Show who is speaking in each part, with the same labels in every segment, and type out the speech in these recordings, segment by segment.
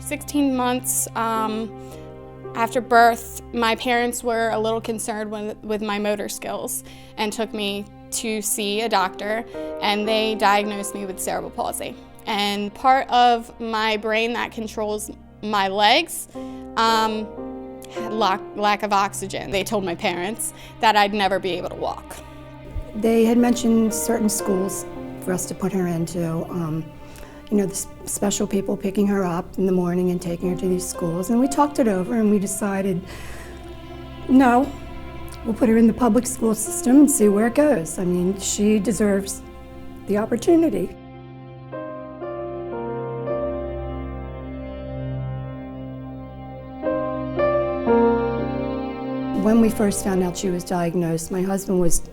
Speaker 1: 16 months after birth, my parents were a little concerned with my motor skills and took me to see a doctor, and they diagnosed me with cerebral palsy. And part of my brain that controls my legs had lack of oxygen. They told my parents that I'd never be able to walk.
Speaker 2: They had mentioned certain schools for us to put her into. The special people picking her up in the morning and taking her to these schools. And we talked it over and we decided, no, we'll put her in the public school system and see where it goes. I mean, she deserves the opportunity. When we first found out she was diagnosed, my husband was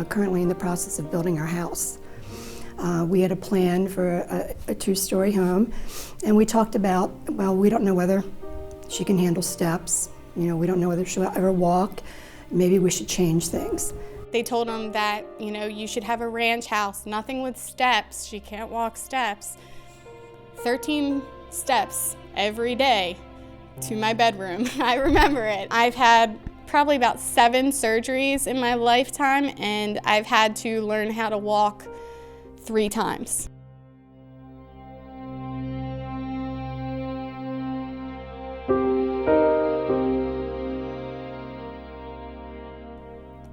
Speaker 2: currently in the process of building our house. We had a plan for a two-story home, and we talked about, well, we don't know whether she can handle steps. We don't know whether she'll ever walk. Maybe we should change things.
Speaker 1: They told him that, you should have a ranch house, nothing with steps. She can't walk steps. 13 steps every day to my bedroom. I remember it. I've had probably about 7 surgeries in my lifetime, and I've had to learn how to walk 3 times.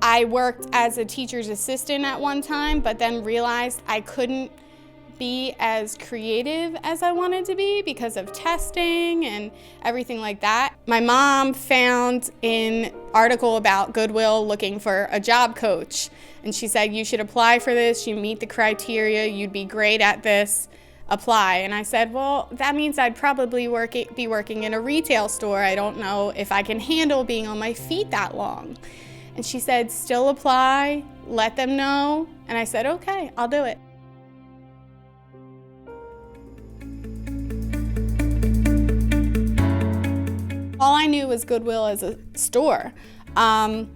Speaker 1: I worked as a teacher's assistant at one time, but then realized I couldn't be as creative as I wanted to be because of testing and everything like that. My mom found an article about Goodwill looking for a job coach, and she said, you should apply for this, you meet the criteria, you'd be great at this, apply. And I said, well, that means I'd probably be working in a retail store. I don't know if I can handle being on my feet that long. And she said, still apply, let them know. And I said, okay, I'll do it. All I knew was Goodwill as a store. Come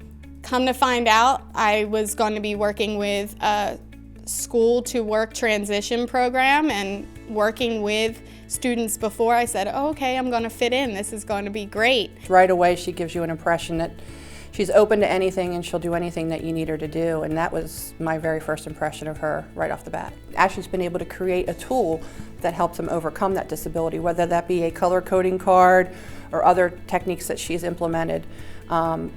Speaker 1: to find out, I was going to be working with a school to work transition program and working with students before. I said, oh, okay, I'm going to fit in. This is going to be great.
Speaker 3: Right away, she gives you an impression that she's open to anything and she'll do anything that you need her to do, and that was my very first impression of her right off the bat. Ashlee's been able to create a tool that helps them overcome that disability, whether that be a color coding card or other techniques that she's implemented.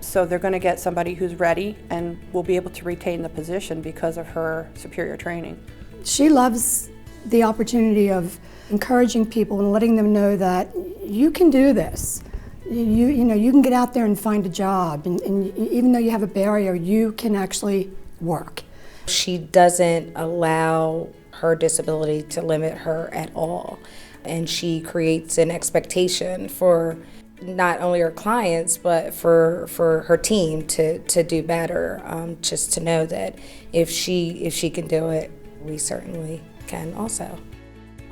Speaker 3: So they're going to get somebody who's ready and will be able to retain the position because of her superior training.
Speaker 2: She loves the opportunity of encouraging people and letting them know that you can do this. You can get out there and find a job, and even though you have a barrier, you can actually work.
Speaker 4: She doesn't allow her disability to limit her at all, and she creates an expectation for not only her clients but for her team to do better. Just to know that if she can do it, we certainly can also.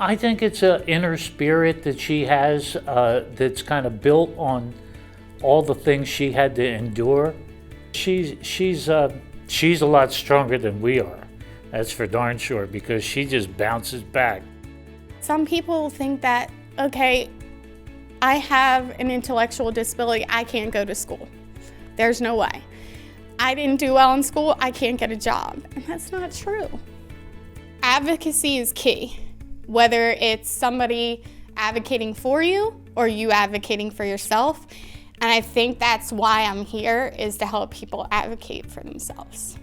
Speaker 5: I think it's an inner spirit that she has that's kind of built on all the things she had to endure. She's a lot stronger than we are, that's for darn sure, because she just bounces back.
Speaker 1: Some people think that, okay, I have an intellectual disability, I can't go to school. There's no way. I didn't do well in school, I can't get a job. And that's not true. Advocacy is key. Whether it's somebody advocating for you or you advocating for yourself. And I think that's why I'm here, is to help people advocate for themselves.